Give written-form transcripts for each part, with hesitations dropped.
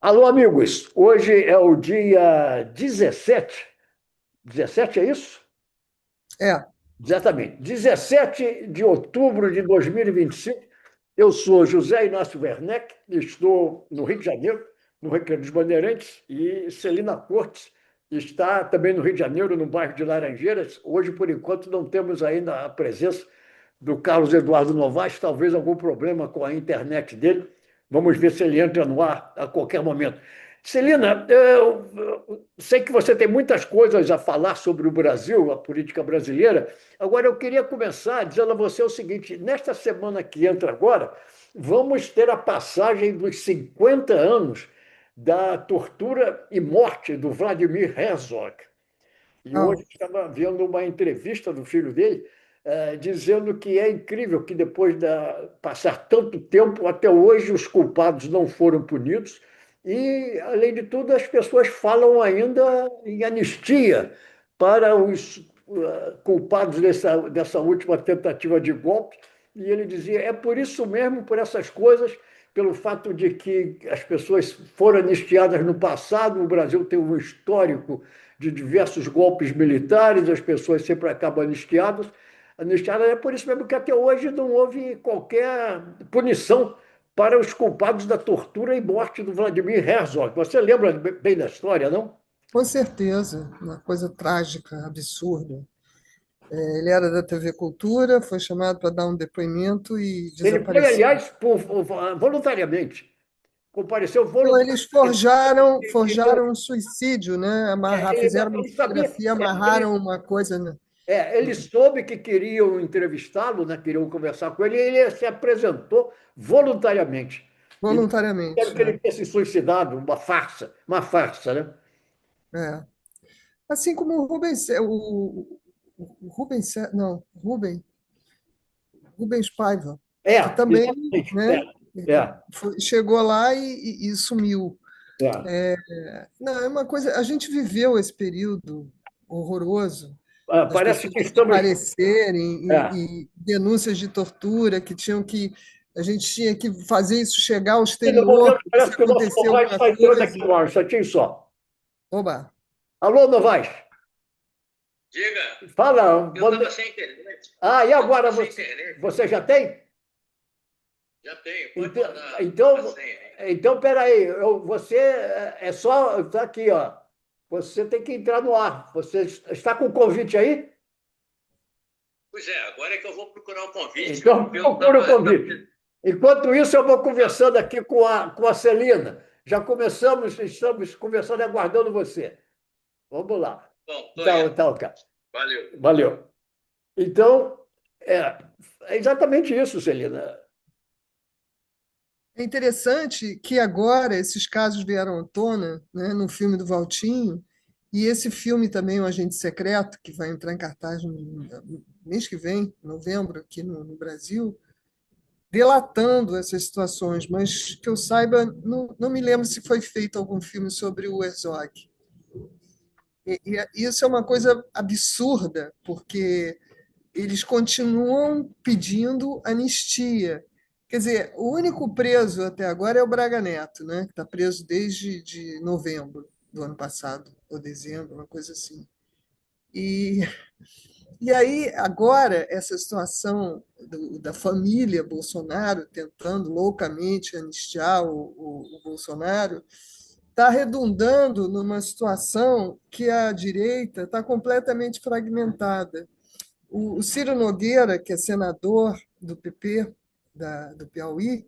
Alô, amigos. Hoje é o dia 17. 17 é isso? É, Exatamente. 17 de outubro de 2025. Eu sou José Inácio Werneck, estou no Rio de Janeiro, no Recreio dos Bandeirantes, e Celina Cortes está também no Rio de Janeiro, no bairro de Laranjeiras. Hoje, por enquanto, não temos ainda a presença do Carlos Eduardo Novaes, talvez algum problema com a internet dele. Vamos ver se ele entra no ar a qualquer momento. Celina, eu sei que você tem muitas coisas a falar sobre o Brasil, a política brasileira. Agora, eu queria começar dizendo a você o seguinte: nesta semana que entra agora, vamos ter a passagem dos 50 anos da tortura e morte do Vladimir Herzog. E ah, hoje estava vendo uma entrevista do filho dele, dizendo que é incrível que depois de passar tanto tempo, até hoje os culpados não foram punidos. E, além de tudo, as pessoas falam ainda em anistia para os culpados dessa última tentativa de golpe. E ele dizia: é por isso mesmo, por essas coisas, pelo fato de que as pessoas foram anistiadas no passado, o Brasil tem um histórico de diversos golpes militares, as pessoas sempre acabam anistiadas. Anistiadas é por isso mesmo que até hoje não houve qualquer punição para os culpados da tortura e morte do Vladimir Herzog. Você lembra bem da história, não? com certeza, uma coisa trágica, absurda. Ele era da TV Cultura, foi chamado para dar um depoimento e Ele foi, desapareceu. aliás, voluntariamente. Compareceu Então, eles voluntariamente. forjaram um suicídio, né? Não, Fizeram uma ele sabia, fotografia, amarraram uma coisa, né? ele soube que queriam entrevistá-lo, né, queriam conversar com ele, e ele se apresentou voluntariamente. E Voluntariamente. disseram que ele tinha se suicidado, uma farsa, né? É. Assim como o Rubens, o Rubens, não, Rubens Paiva, que também, Exatamente. né, É, chegou lá e sumiu. é. Não, é uma coisa. A gente viveu esse período horroroso das Parece pessoas que estamos. desaparecerem É. e denúncias de tortura que tinham que a gente tinha que fazer isso chegar ao E no exterior, momento porque se parece que o nosso acontecer Novaes alguma está entrando aqui coisa, no ar, um instantinho só. oba, Alô, Novaes? Diga, Fala. eu estava sem internet. Ah, e Eu agora estava sem você, internet. você já tem? Já tenho, pode Então, mandar a então, senha aí. então peraí, você é só. Está aqui, ó. Você tem que entrar no ar. Você está com o convite aí? Pois é, agora é que eu vou procurar o convite. Então, Eu procura o estava. convite. Enquanto isso, eu vou conversando aqui com a Celina. Já começamos, estamos conversando e aguardando você. Vamos lá. Bom, estou Então, indo. então, cara. Valeu. Valeu. Então, é, é exatamente isso, Celina. é interessante que agora esses casos vieram à tona, né, no filme do Valtinho, e esse filme também, O Agente Secreto, que vai entrar em cartaz no mês que vem, novembro, aqui no Brasil, delatando essas situações, mas que eu saiba, não me lembro se foi feito algum filme sobre o Herzog. E isso é uma coisa absurda, porque eles continuam pedindo anistia. Quer dizer, o único preso até agora é o Braga Neto, né? Que está preso desde de novembro do ano passado, ou dezembro, uma coisa assim. E, e aí, agora, essa situação da família Bolsonaro tentando loucamente anistiar o Bolsonaro está redundando numa situação que a direita está completamente fragmentada. O Ciro Nogueira, que é senador do PP do Piauí,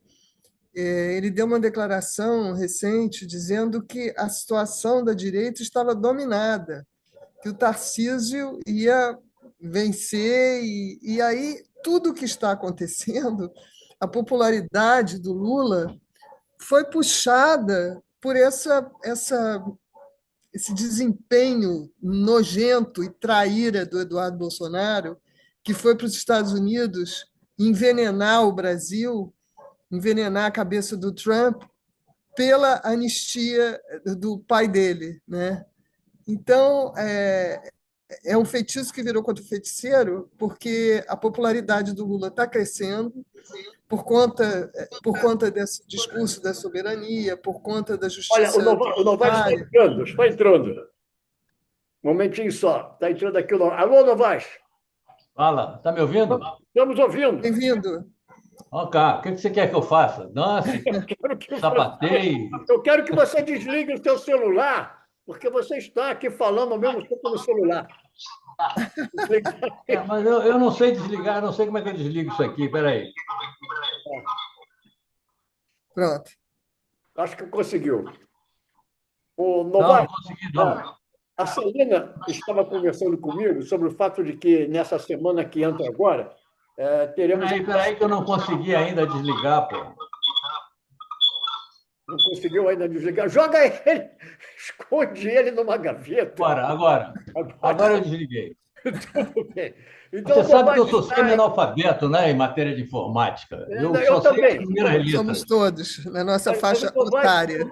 ele deu uma declaração recente dizendo que a situação da direita estava dominada, que o Tarcísio ia vencer, e aí tudo o que está acontecendo, a popularidade do Lula foi puxada por esse desempenho nojento e traíra do Eduardo Bolsonaro, que foi para os Estados Unidos envenenar o Brasil, envenenar a cabeça do Trump pela anistia do pai dele, né? Então, é um feitiço que virou contra o feiticeiro, porque a popularidade do Lula está crescendo por conta desse discurso da soberania, por conta da Olha, justiça O Novaes está tributária. entrando, está entrando. Um momentinho só. Está entrando aqui o Novaes. Alô, Novaes? Fala, tá me ouvindo? Estamos ouvindo. Bem-vindo. Ó, cá, o que você quer que eu faça? Dance, Quero que você, sapateie? eu quero que você desligue o seu celular, porque você está aqui falando ao mesmo tempo no celular. Mas eu não sei desligar, eu não sei como é que eu desligo isso aqui. Peraí. Pronto. Acho que conseguiu. O Não, Novaes, não consegui, não. a Celina estava conversando comigo sobre o fato de que nessa semana que entra agora, teremos. Peraí, que eu não consegui ainda desligar, pô. Não conseguiu ainda desligar. Joga ele, esconde ele numa gaveta. Agora eu desliguei. Tudo bem. Então, Você o sabe que eu Novaes sou está. semi-analfabeto, né, em matéria de informática. Eu Eu só sei as também. primeiras Somos letras. todos na nossa Mas faixa etária.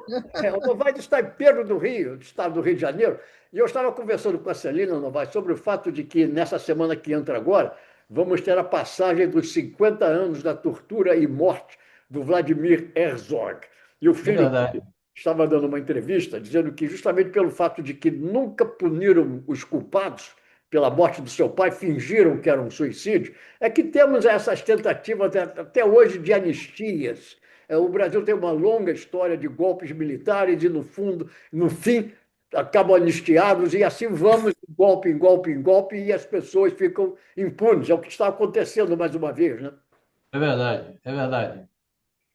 O Novaes está em Pedro do Rio, do estado do Rio de Janeiro, e eu estava conversando com a Celina Novaes sobre o fato de que nessa semana que entra agora, vamos ter a passagem dos 50 anos da tortura e morte do Vladimir Herzog. E o É filho verdade. estava dando uma entrevista dizendo que, justamente pelo fato de que nunca puniram os culpados pela morte do seu pai, fingiram que era um suicídio, é que temos essas tentativas até hoje de anistias. O Brasil tem uma longa história de golpes militares e, no fundo, no fim, acabam anistiados e assim vamos, de golpe em golpe em golpe, e as pessoas ficam impunes. É o que está acontecendo mais uma vez, né? É verdade, é verdade.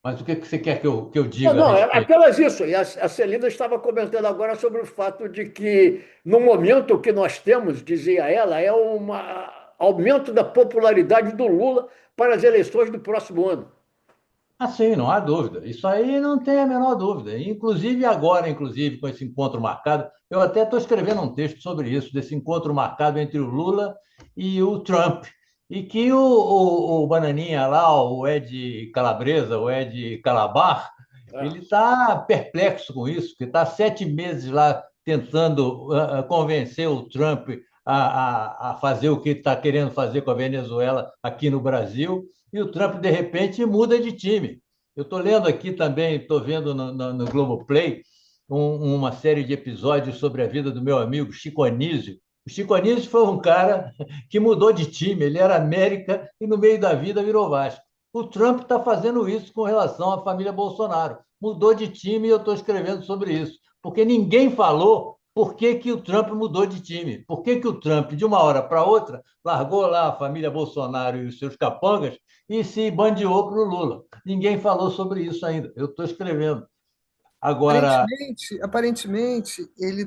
Mas o que você quer que eu Não, diga a não, é respeito? apenas isso. E a Celina estava comentando agora sobre o fato de que, no momento que nós temos, dizia ela, é um aumento da popularidade do Lula para as eleições do próximo ano. Ah, sim, não há dúvida. Isso aí não tem a menor dúvida. Inclusive agora, inclusive com esse encontro marcado, eu até estou escrevendo um texto sobre isso, desse encontro marcado entre o Lula e o Trump. E que o Bananinha lá, o Ed Calabresa, o Ed Calabar, ele está perplexo com isso, porque está 7 meses lá tentando convencer o Trump a fazer o que está querendo fazer com a Venezuela aqui no Brasil, e o Trump, de repente, muda de time. Eu estou lendo aqui também, estou vendo no Globoplay uma série de episódios sobre a vida do meu amigo Chico Anísio. O Chico Anísio foi um cara que mudou de time, ele era América e no meio da vida virou Vasco. O Trump está fazendo isso com relação à família Bolsonaro. Mudou de time e eu estou escrevendo sobre isso, porque ninguém falou por que, que o Trump mudou de time. Por que, que o Trump, de uma hora para outra, largou lá a família Bolsonaro e os seus capangas e se bandeou para o Lula. Ninguém falou sobre isso ainda. Eu estou escrevendo. Agora, Aparentemente, ele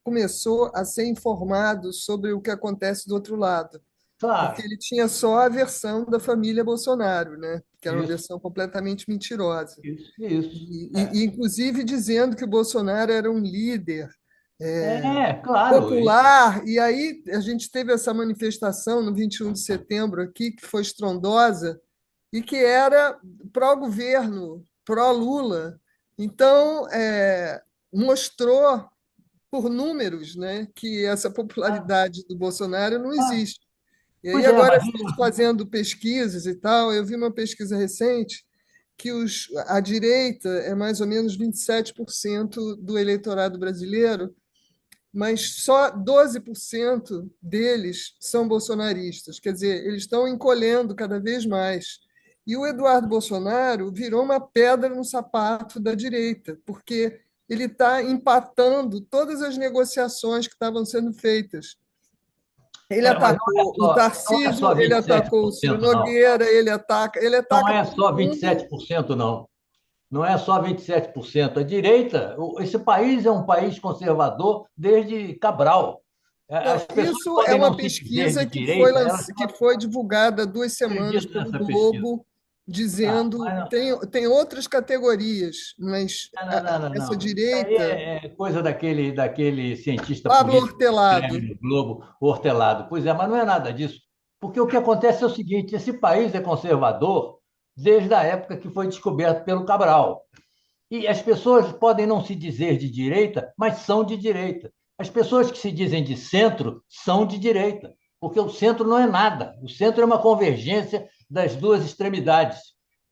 começou a ser informado sobre o que acontece do outro lado, porque claro, ele tinha só a versão da família Bolsonaro, né? Que era uma isso, versão completamente mentirosa. isso. Inclusive dizendo que o Bolsonaro era um líder Claro. popular. E aí a gente teve essa manifestação no 21 de setembro aqui, que foi estrondosa, e que era pró-governo, pró-Lula. Então, mostrou por números, né, que essa popularidade do Bolsonaro não existe. E aí, Pois é, agora, mas a gente fazendo pesquisas e tal, eu vi uma pesquisa recente que a direita é mais ou menos 27% do eleitorado brasileiro, mas só 12% deles são bolsonaristas. Quer dizer, eles estão encolhendo cada vez mais. E o Eduardo Bolsonaro virou uma pedra no sapato da direita, porque ele está empatando todas as negociações que estavam sendo feitas. Ele mas atacou o não é Tarcísio, só ele vinte e sete atacou o por Ciro cento, não. Nogueira, ele Não ataca é todo só vinte e mundo. sete por cento, não. Não é só 27%. A direita, esse país é um país conservador desde Cabral. As Não, pessoas isso é podem uma não se dizer pesquisa de direita, elas que foi divulgada há 2 semanas acreditam pelo nessa pesquisa. Globo, dizendo Mas não, tem outras categorias, mas essa não. Isso aí direita, é coisa daquele cientista Pablo político que Hortelado, escreve no Globo, Hortelado. Pois é, mas não é nada disso. Porque o que acontece é o seguinte: esse país é conservador desde a época que foi descoberto pelo Cabral. E as pessoas podem não se dizer de direita, mas são de direita. As pessoas que se dizem de centro são de direita, porque o centro não é nada. O centro é uma convergência das duas extremidades,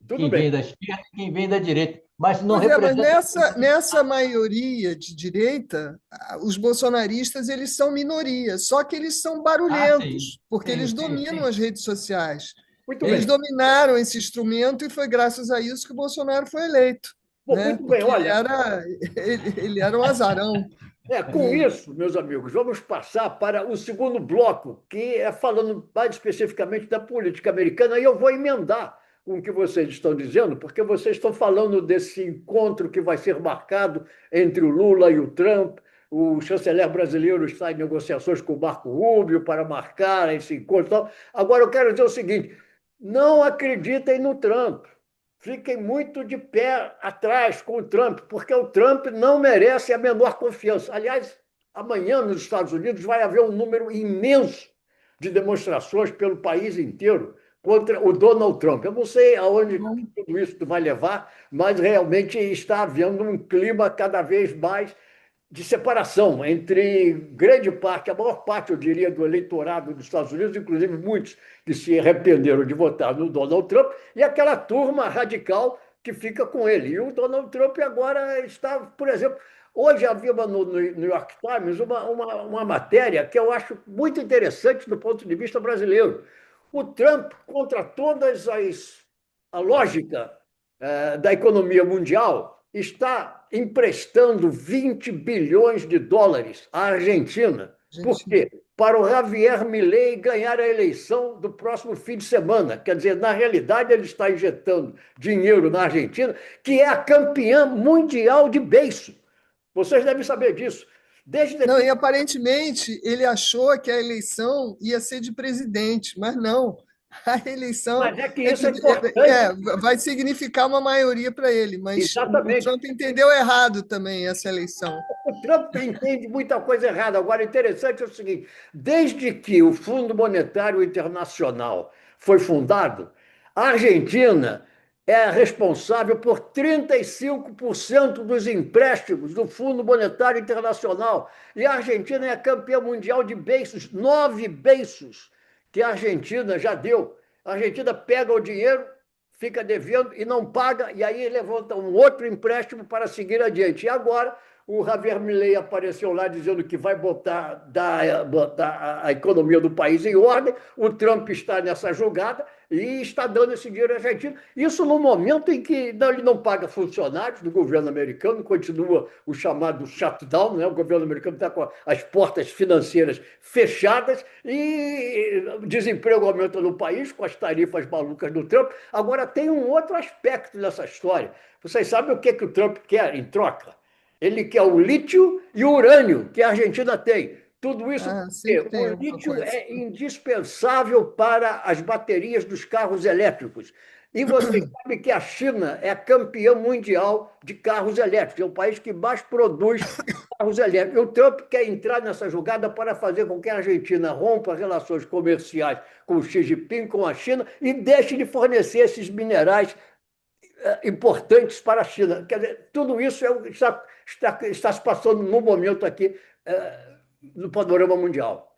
Tudo quem vem bem. da esquerda e quem vem da direita, mas não Pois é, mas representa. nessa maioria de direita, os bolsonaristas eles são minoria, só que eles são Ah, sim, barulhentos, porque eles sim, sim, dominam sim. as redes sociais. Muito Eles bem. dominaram esse instrumento e foi graças a isso que o Bolsonaro foi eleito, Bom, né? muito bem, Porque olha, ele era um azarão. com isso, meus amigos, vamos passar para o segundo bloco, que é falando mais especificamente da política americana, e eu vou emendar com o que vocês estão dizendo, porque vocês estão falando desse encontro que vai ser marcado entre o Lula e o Trump. O chanceler brasileiro está em negociações com o Marco Rubio para marcar esse encontro. E tal. Agora, eu quero dizer o seguinte: não acreditem no Trump. Fiquem muito de pé atrás com o Trump, porque o Trump não merece a menor confiança. Aliás, amanhã nos Estados Unidos vai haver um número imenso de demonstrações pelo país inteiro contra o Donald Trump. Eu não sei aonde tudo isso vai levar, mas realmente está havendo um clima cada vez mais de separação entre grande parte, a maior parte, eu diria, do eleitorado dos Estados Unidos, inclusive muitos que se arrependeram de votar no Donald Trump, e aquela turma radical que fica com ele. E o Donald Trump agora está, por exemplo, hoje havia no New York Times uma matéria que eu acho muito interessante do ponto de vista brasileiro. O Trump, contra todas a lógica da economia mundial, está emprestando 20 bilhões de dólares à Argentina. Por Gente, quê? Para o Javier Milei ganhar a eleição do próximo fim de semana. Quer dizer, na realidade, ele está injetando dinheiro na Argentina, que é a campeã mundial de beiço. Vocês devem saber disso. Desde não, que e aparentemente ele achou que a eleição ia ser de presidente, mas não. A eleição Mas é que é isso de, é importante. vai significar uma maioria para ele, mas o Exatamente. Trump entendeu errado também essa eleição. O Trump entende muita coisa errada. Agora, interessante é o seguinte: desde que o Fundo Monetário Internacional foi fundado, a Argentina é responsável por 35% dos empréstimos do Fundo Monetário Internacional. E a Argentina é a campeã mundial de beiços, 9 beiços que a Argentina já deu. A Argentina pega o dinheiro, fica devendo e não paga, e aí levanta um outro empréstimo para seguir adiante. E agora o Javier Milei apareceu lá dizendo que vai botar a economia do país em ordem. O Trump está nessa jogada e está dando esse dinheiro à Argentina. Isso no momento em que ele não paga funcionários do governo americano, continua o chamado shutdown, né? O governo americano está com as portas financeiras fechadas e desemprego aumenta no país com as tarifas malucas do Trump. Agora, tem um outro aspecto dessa história. Vocês sabem o que o Trump quer em troca? Ele quer o lítio e o urânio que a Argentina tem. Tudo isso Ah, porque sempre o tem alguma lítio coisa. é indispensável para as baterias dos carros elétricos. E você sabe que a China é a campeã mundial de carros elétricos, é o país que mais produz carros elétricos. E o Trump quer entrar nessa jogada para fazer com que a Argentina rompa relações comerciais com o Xi Jinping, com a China, e deixe de fornecer esses minerais importantes para a China. Quer dizer, tudo isso está se passando no momento aqui no panorama mundial.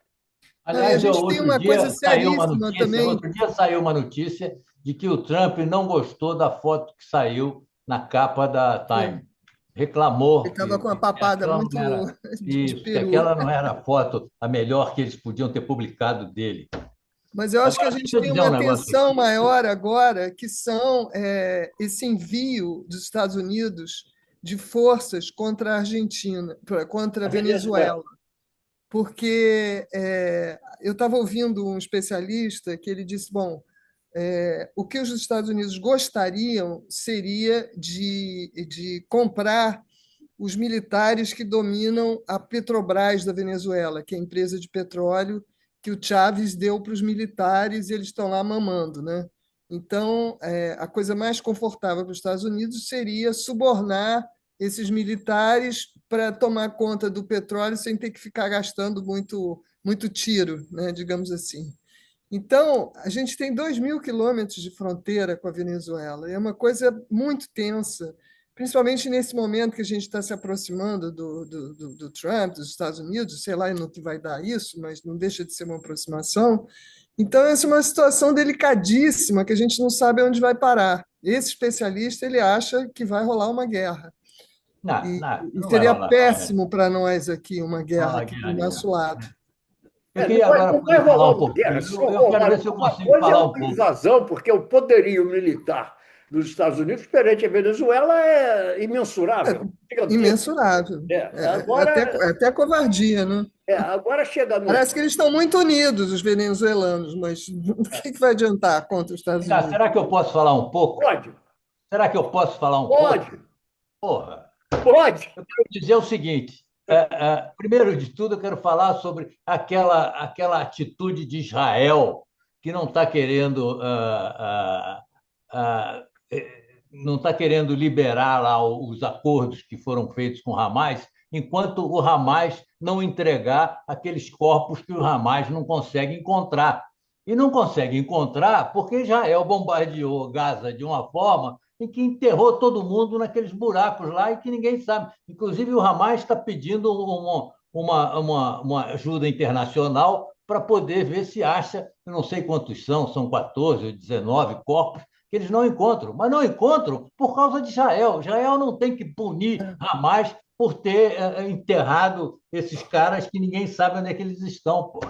Não, e a Aliás, gente tem uma coisa seríssima também. outro dia saiu uma notícia de que o Trump não gostou da foto que saiu na capa da Time. Ele Reclamou estava com uma que papada aquela muito não era de isso, que peru. aquela não era a foto a melhor que eles podiam ter publicado dele. Mas eu acho que a Agora, deixa gente eu tem dizer uma um negócio tensão aqui. maior agora, que são esse envio dos Estados Unidos de forças contra a Argentina, contra a A Venezuela. Venezuela. Porque eu estava ouvindo um especialista que ele disse, bom, o que os Estados Unidos gostariam seria de comprar os militares que dominam a Petrobras da Venezuela, que é a empresa de petróleo que o Chávez deu para os militares e eles estão lá mamando, né? Então, a coisa mais confortável para os Estados Unidos seria subornar esses militares para tomar conta do petróleo sem ter que ficar gastando muito tiro, né? Digamos assim. Então, a gente tem 2.000 quilômetros de fronteira com a Venezuela. É uma coisa muito tensa. principalmente nesse momento que a gente está se aproximando do Trump, dos Estados Unidos, sei lá no que vai dar isso, mas não deixa de ser uma aproximação. Então, essa é uma situação delicadíssima que a gente não sabe onde vai parar. Esse especialista ele acha que vai rolar uma guerra. Não, E, não, e não vai seria rolar, não. péssimo para nós aqui uma Não, guerra a aqui guerra do nosso nenhuma. lado. Eu Não queria vai, agora não vai poder falar rolar um uma guerra. pouquinho. Eu quero Romário, ver se eu uma consigo coisa é falar um uma pouco. invasão, porque o poderio militar dos Estados Unidos perante a Venezuela é É imensurável, gigantesco. imensurável. Agora, É até covardia, né? agora chega no. Parece que eles estão muito unidos, os venezuelanos, mas o que vai adiantar contra os Estados Cá, Unidos? será que eu posso falar um pouco? Pode, Será que eu posso falar um pouco? pode, Porra, pode. eu quero dizer o seguinte: primeiro de tudo, eu quero falar sobre aquela atitude de Israel que não está querendo, não está querendo liberar lá os acordos que foram feitos com o Hamas, enquanto o Hamas não entregar aqueles corpos que o Hamas não consegue encontrar. E não consegue encontrar porque Israel bombardeou Gaza de uma forma em que enterrou todo mundo naqueles buracos lá e que ninguém sabe. Inclusive, o Hamas está pedindo uma ajuda internacional para poder ver se acha, eu não sei quantos são 14 ou 19 corpos, que eles não encontram. Mas não encontram por causa de Israel. Israel não tem que punir Hamas por ter enterrado esses caras que ninguém sabe onde é que eles estão, pô.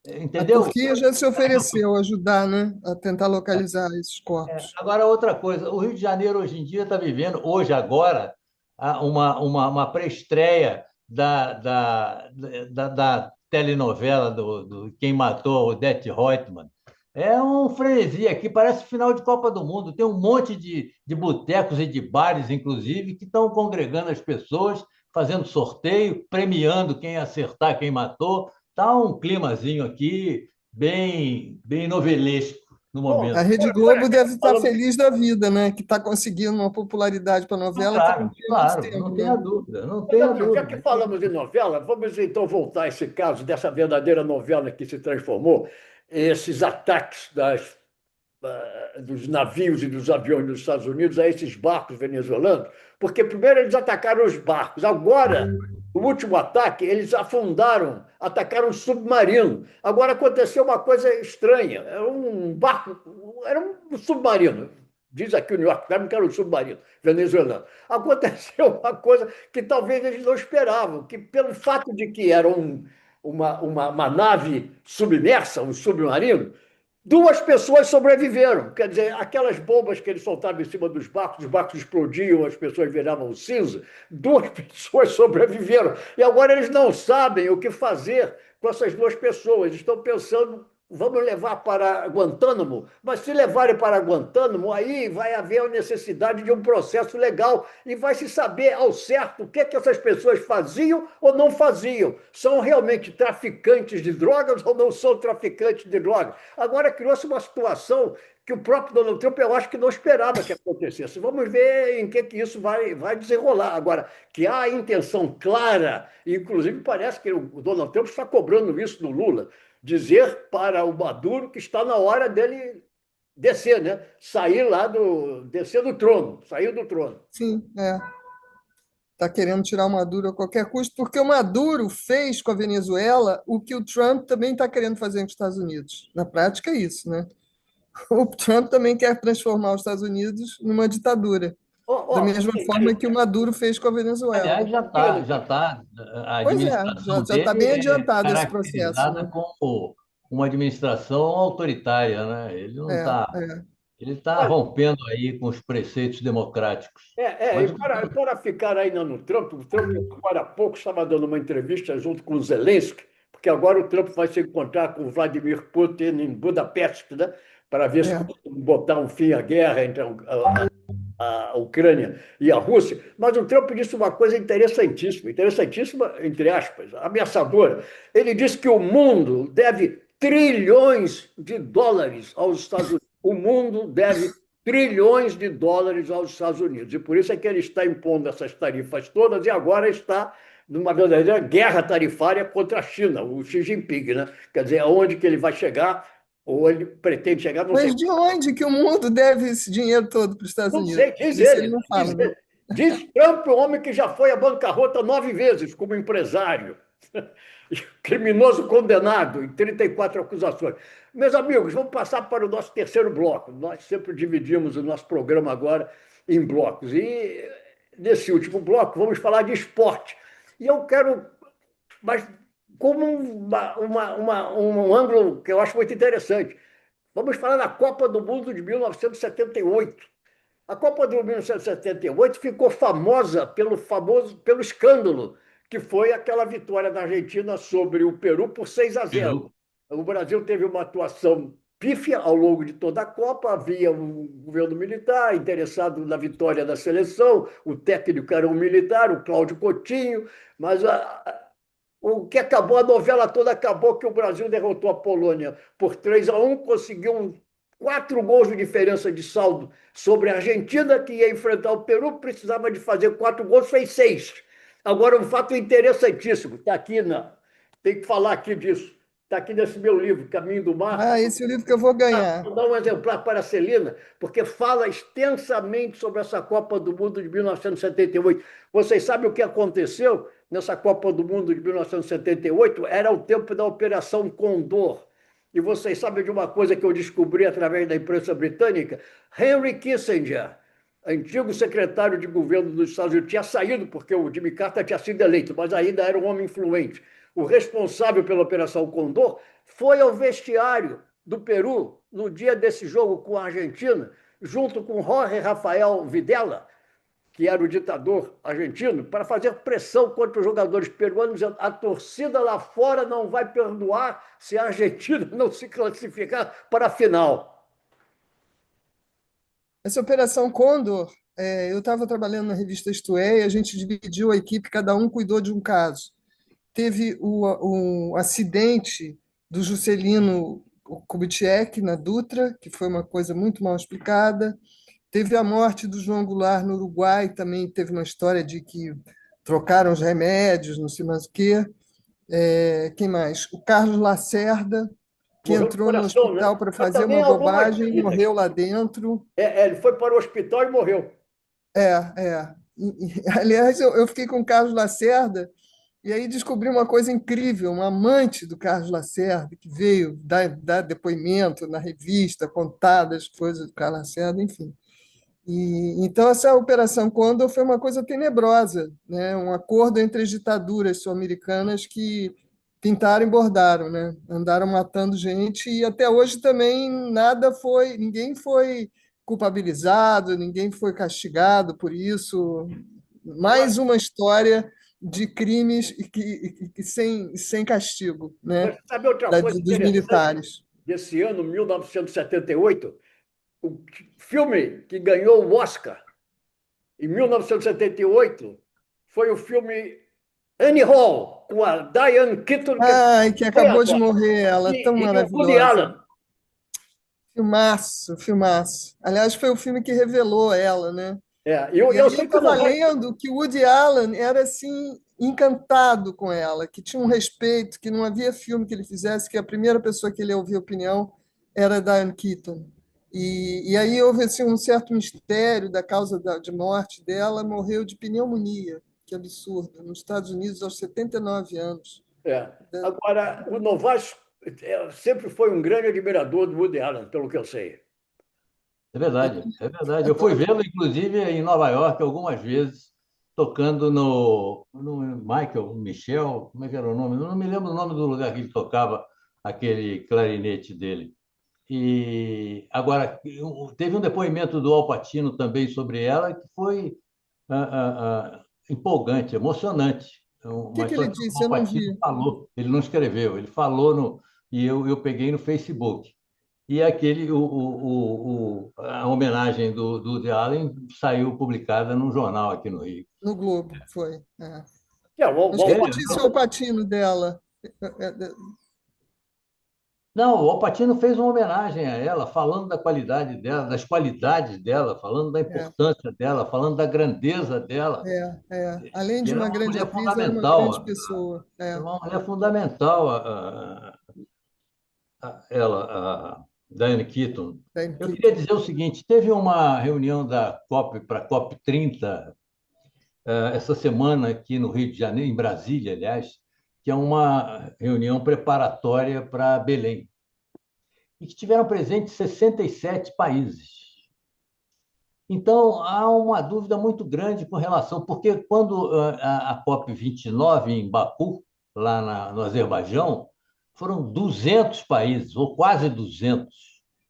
A Entendeu? Turquia já se ofereceu a ajudar, né, a tentar localizar esses corpos. Agora, outra coisa, o Rio de Janeiro hoje em dia está vivendo, hoje, agora, uma pré-estreia da telenovela do Quem Matou Odete Roitman. É um frenesi aqui, parece final de Copa do Mundo. Tem um monte de botecos e de bares, inclusive, que estão congregando as pessoas, fazendo sorteio, premiando quem acertar quem matou. Está um climazinho aqui bem novelesco no Bom, A momento. Rede agora Globo que deve estar falamos. feliz da vida, né, que está conseguindo uma popularidade para a novela que não Claro, tinha muito claro, não tempo, tenha né? dúvida, não Mas, tenha amigo, já que dúvida. falamos em novela, vamos então voltar a esse caso dessa verdadeira novela que se transformou, esses ataques dos navios e dos aviões dos Estados Unidos a esses barcos venezuelanos, porque primeiro eles atacaram os barcos, agora, o último ataque, eles afundaram, atacaram um submarino. Agora aconteceu uma coisa estranha, era um barco, era um submarino. Diz aqui o New York Times que era um submarino venezuelano. Aconteceu uma coisa que talvez eles não esperavam, que pelo fato de que era uma nave submersa, um submarino, duas pessoas sobreviveram. Quer dizer, aquelas bombas que eles soltavam em cima dos barcos, os barcos explodiam, as pessoas viravam cinza. Duas pessoas sobreviveram. E agora eles não sabem o que fazer com essas duas pessoas. Estão pensando, vamos levar para Guantánamo, mas se levarem para Guantánamo, aí vai haver a necessidade de um processo legal e vai se saber ao certo o que é que essas pessoas faziam ou não faziam. São realmente traficantes de drogas ou não são traficantes de drogas? Agora criou-se uma situação que o próprio Donald Trump, eu acho que não esperava que acontecesse. Vamos ver em que isso vai desenrolar. Agora, que há a intenção clara, inclusive parece que o Donald Trump está cobrando isso do Lula, dizer para o Maduro que está na hora dele descer, né? Descer do trono, sair do trono. Sim, está querendo tirar o Maduro a qualquer custo, porque o Maduro fez com a Venezuela o que o Trump também está querendo fazer com os Estados Unidos. Na prática é isso, né? O Trump também quer transformar os Estados Unidos numa ditadura, da mesma forma que o Maduro fez com a Venezuela. Aliás, já tá, a Pois é, já administração está dele bem é adiantado esse processo, caracterizada né? como uma administração autoritária, né? Ele não É, está, é. ele está Olha, rompendo aí com os preceitos democráticos. e Mas para ficar ainda no Trump, o Trump agora há pouco estava dando uma entrevista junto com o Zelensky, porque agora o Trump vai se encontrar com o Vladimir Putin em Budapeste, né? Para ver se É. consegue botar um fim à guerra entre a Ucrânia e a Rússia, mas o Trump disse uma coisa interessantíssima, interessantíssima, entre aspas, ameaçadora. Ele disse que o mundo deve trilhões de dólares aos Estados Unidos. O mundo deve trilhões de dólares aos Estados Unidos. E por isso é que ele está impondo essas tarifas todas e agora está numa verdadeira guerra tarifária contra a China, o Xi Jinping, né? Quer dizer, aonde que ele vai chegar, ou ele pretende chegar, não sei. Mas de onde que o mundo deve esse dinheiro todo para os Estados Não Unidos? sei, diz Isso ele ele, não diz fala, né? ele. Diz Trump, o homem que já foi à bancarrota 9 vezes como empresário. Criminoso condenado em 34 acusações. Meus amigos, vamos passar para o nosso terceiro bloco. Nós sempre dividimos o nosso programa agora em blocos. E nesse último bloco, vamos falar de esporte. E eu quero, mas como um ângulo que eu acho muito interessante. Vamos falar da Copa do Mundo de 1978. A Copa de 1978 ficou famosa pelo escândalo que foi aquela vitória da Argentina sobre o Peru por 6-0. Peru. O Brasil teve uma atuação pífia ao longo de toda a Copa, havia um governo militar interessado na vitória da seleção, o técnico era um militar, o Cláudio Coutinho, mas o que acabou, a novela toda acabou que o Brasil derrotou a Polônia por 3-1, conseguiu 4 gols de diferença de saldo sobre a Argentina, que ia enfrentar o Peru, precisava de fazer 4 gols, fez 6. Agora, um fato interessantíssimo, está aqui, tem que falar aqui disso, está aqui nesse meu livro, Caminho do Mar. Ah, esse é o livro que eu vou ganhar. Vou dar um exemplar para a Celina, porque fala extensamente sobre essa Copa do Mundo de 1978. Vocês sabem o que aconteceu nessa Copa do Mundo de 1978? Era o tempo da Operação Condor. E vocês sabem de uma coisa que eu descobri através da imprensa britânica? Henry Kissinger, antigo secretário de governo dos Estados Unidos, tinha saído porque o Jimmy Carter tinha sido eleito, mas ainda era um homem influente. O responsável pela Operação Condor foi ao vestiário do Peru no dia desse jogo com a Argentina, junto com Jorge Rafael Videla, que era o ditador argentino, para fazer pressão contra os jogadores peruanos, dizendo a torcida lá fora não vai perdoar se a Argentina não se classificar para a final. Essa Operação Condor, eu estava trabalhando na revista Isto É, e a gente dividiu a equipe, cada um cuidou de um caso. Teve o acidente do Juscelino Kubitschek na Dutra, que foi uma coisa muito mal explicada. Teve a morte do João Goulart no Uruguai, também teve uma história de que trocaram os remédios, não sei mais o quê. Quem mais? O Carlos Lacerda, que Morreu do entrou no coração, né? hospital para Mas fazer também uma algumas bobagem e vidas. morreu lá dentro. Ele foi para o hospital e morreu. Aliás, eu fiquei com o Carlos Lacerda e aí descobri uma coisa incrível, um amante do Carlos Lacerda, que veio dar depoimento na revista, contar das coisas do Carlos Lacerda, enfim. Então, essa Operação Condor foi uma coisa tenebrosa, né? Um acordo entre as ditaduras sul-americanas que pintaram e bordaram, né? Andaram matando gente e até hoje também ninguém foi culpabilizado, ninguém foi castigado por isso. Mais uma história de crimes sem castigo, né? Mas sabe outra coisa Dos interessante militares. desse ano, 1978? O filme que ganhou o Oscar em 1978 foi o filme Annie Hall, com a Diane Keaton, Ai, que foi acabou de agora, morrer, ela tão e o Woody maravilhosa. Allen. Filmaço, filmaço. Aliás, foi o filme que revelou ela, né? Eu, E eu aí eu sei que estava não vai. lendo que o Woody Allen era assim encantado com ela, que tinha um respeito, que não havia filme que ele fizesse que a primeira pessoa que ele ouvia opinião era a Diane Keaton. E aí houve assim, um certo mistério da causa de morte dela, morreu de pneumonia, que absurdo, nos Estados Unidos aos 79 anos. Agora, o Novaes sempre foi um grande admirador do Woody Allen, pelo que eu sei. É verdade, é verdade. Eu fui vê-lo, inclusive, em Nova York algumas vezes, tocando no Michel, como é que era o nome? Eu não me lembro o nome do lugar que ele tocava aquele clarinete dele. E agora, teve um depoimento do Al Pacino também sobre ela, que foi empolgante, emocionante. O que Uma que ele história que o disse? Al Eu não Pacino vi. falou, ele não escreveu, ele falou e eu peguei no Facebook. E a homenagem do Woody Allen saiu publicada num jornal aqui no Rio. No Globo, foi. O Mas o que Al que É, disse o Alpatino dela? não, o Al Pacino fez uma homenagem a ela, falando da qualidade dela, das qualidades dela, falando da É, importância dela, falando da grandeza dela. Além E de era uma uma grande mulher atriz, era uma grande fundamental, pessoa. era uma mulher fundamental, ela, a Diane Keaton. Diane Eu queria Keaton. dizer o seguinte: teve uma reunião da COP para a COP 30 essa semana aqui no Rio de Janeiro, em Brasília, aliás, que é uma reunião preparatória para Belém, e que tiveram presentes 67 países. Então, há uma dúvida muito grande com relação, porque quando a COP29 em Baku, no Azerbaijão, foram 200 países, ou quase 200.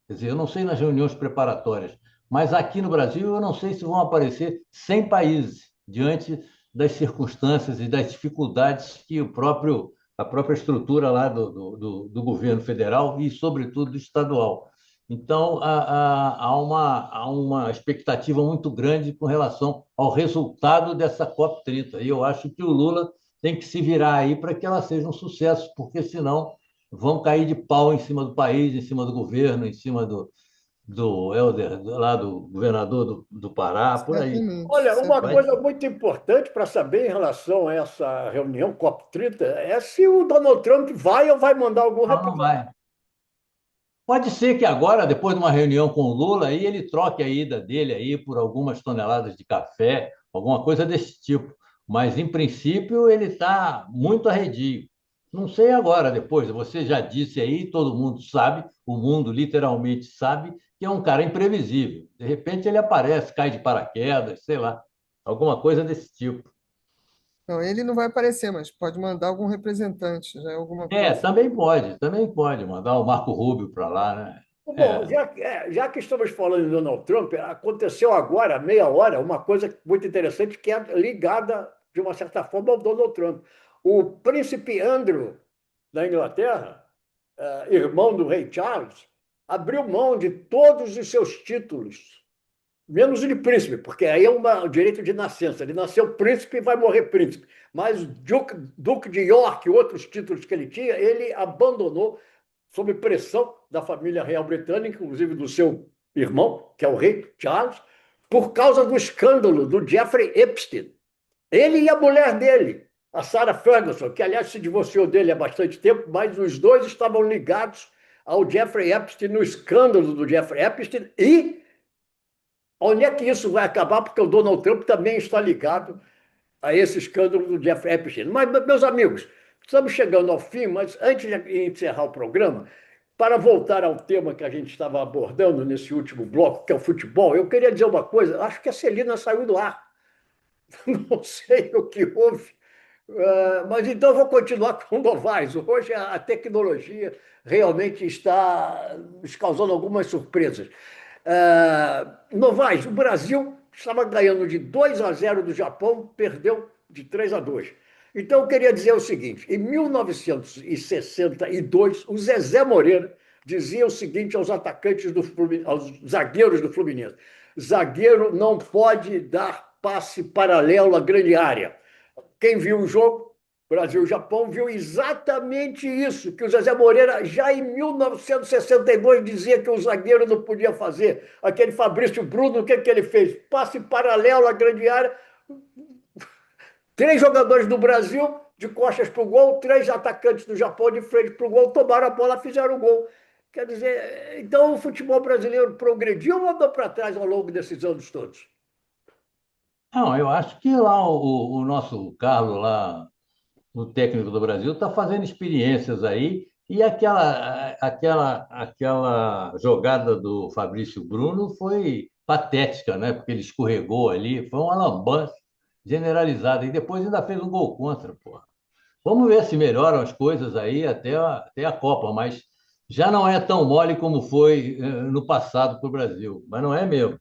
Quer dizer, eu não sei nas reuniões preparatórias, mas aqui no Brasil eu não sei se vão aparecer 100 países, diante das circunstâncias e das dificuldades que a própria estrutura lá do governo federal e, sobretudo, do estadual. Então, há uma expectativa muito grande com relação ao resultado dessa COP30. E eu acho que o Lula tem que se virar aí para que ela seja um sucesso, porque senão vão cair de pau em cima do país, em cima do governo, em cima do Helder, lá do governador do Pará, por aí. Certamente, Olha, uma Vai, coisa muito importante para saber em relação a essa reunião COP30 é se o Donald Trump vai ou vai mandar algum não representante. vai. Pode ser que agora, depois de uma reunião com o Lula, aí ele troque a ida dele aí por algumas toneladas de café, alguma coisa desse tipo. Mas, em princípio, ele está muito arredio. Não sei agora, depois, você já disse aí, todo mundo sabe, o mundo literalmente sabe, que é um cara imprevisível. De repente ele aparece, cai de paraquedas, sei lá, alguma coisa desse tipo. Não, ele não vai aparecer, mas pode mandar algum representante, já é alguma coisa. Também pode mandar o Marco Rubio para lá, né? Bom, É. já que estamos falando de Donald Trump, aconteceu agora, há meia hora, uma coisa muito interessante que é ligada, de uma certa forma, ao Donald Trump. O príncipe Andrew, da Inglaterra, irmão do rei Charles, abriu mão de todos os seus títulos, menos o de príncipe, porque aí é o direito de nascença. Ele nasceu príncipe e vai morrer príncipe. Mas Duque de York e outros títulos que ele tinha, ele abandonou sob pressão da família real britânica, inclusive do seu irmão, que é o rei Charles, por causa do escândalo do Jeffrey Epstein. Ele e a mulher dele, a Sarah Ferguson, que aliás se divorciou dele há bastante tempo, mas os dois estavam ligados ao Jeffrey Epstein, no escândalo do Jeffrey Epstein. E onde é que isso vai acabar? Porque o Donald Trump também está ligado a esse escândalo do Jeffrey Epstein. Mas, meus amigos, estamos chegando ao fim, mas antes de encerrar o programa, para voltar ao tema que a gente estava abordando nesse último bloco, que é o futebol, eu queria dizer uma coisa. Acho que a Celina saiu do ar. Não sei o que houve. Mas então eu vou continuar com o Novaes. Hoje a tecnologia realmente está nos causando algumas surpresas. Novaes, o Brasil estava ganhando de 2-0 do Japão, perdeu de 3-2. Então eu queria dizer o seguinte: em 1962, o Zezé Moreira dizia o seguinte aos atacantes do Fluminense, aos zagueiros do Fluminense: zagueiro não pode dar passe paralelo à grande área. Quem viu o jogo, Brasil-Japão, viu exatamente isso, que o Zezé Moreira, já em 1962, dizia que o zagueiro não podia fazer. Aquele Fabrício Bruno, o que ele fez? Passe paralelo à grande área. 3 jogadores do Brasil, de costas para o gol, 3 atacantes do Japão, de frente para o gol, tomaram a bola, fizeram o gol. Quer dizer, então o futebol brasileiro progrediu ou andou para trás ao longo desses anos todos? Não, eu acho que lá o nosso Carlos, lá, o técnico do Brasil, está fazendo experiências aí, e aquela jogada do Fabrício Bruno foi patética, né? Porque ele escorregou ali, foi uma lambança generalizada, e depois ainda fez um gol contra, pô. Vamos ver se melhoram as coisas aí até a Copa, mas já não é tão mole como foi no passado para o Brasil, mas não é mesmo.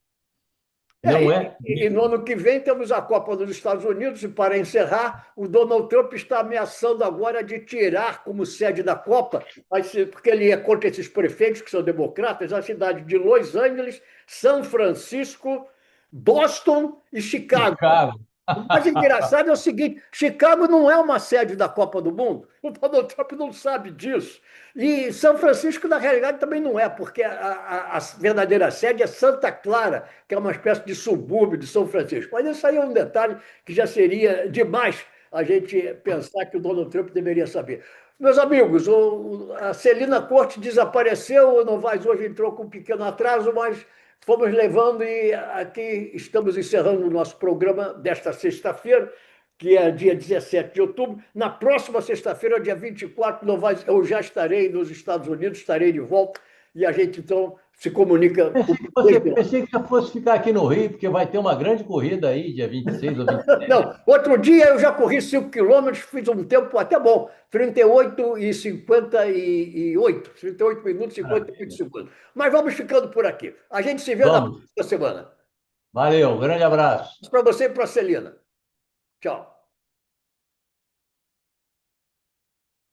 Não E, é. e no ano que vem temos a Copa dos Estados Unidos, e para encerrar, o Donald Trump está ameaçando agora de tirar como sede da Copa, porque ele é contra esses prefeitos que são democratas, a cidade de Los Angeles, São Francisco, Boston e Chicago. Chicago. O mais engraçado é o seguinte: Chicago não é uma sede da Copa do Mundo. O Donald Trump não sabe disso. E São Francisco, na realidade, também não é, porque a verdadeira sede é Santa Clara, que é uma espécie de subúrbio de São Francisco. Mas isso aí é um detalhe que já seria demais a gente pensar que o Donald Trump deveria saber. Meus amigos, a Celina Corte desapareceu, o Novaes hoje entrou com um pequeno atraso, mas fomos levando e aqui estamos encerrando o nosso programa desta sexta-feira, que é dia 17 de outubro. Na próxima sexta-feira, dia 24, eu já estarei nos Estados Unidos, estarei de volta, e a gente, então, se comunica. Pensei que você fosse ficar aqui no Rio, porque vai ter uma grande corrida aí, dia 26 ou 27. Não, outro dia eu já corri 5 quilômetros, fiz um tempo até bom, 38 e 58, 38 minutos e 58 segundos. Mas vamos ficando por aqui. A gente se vê na próxima semana. Valeu, grande abraço. Para você e para a Celina. Tchau.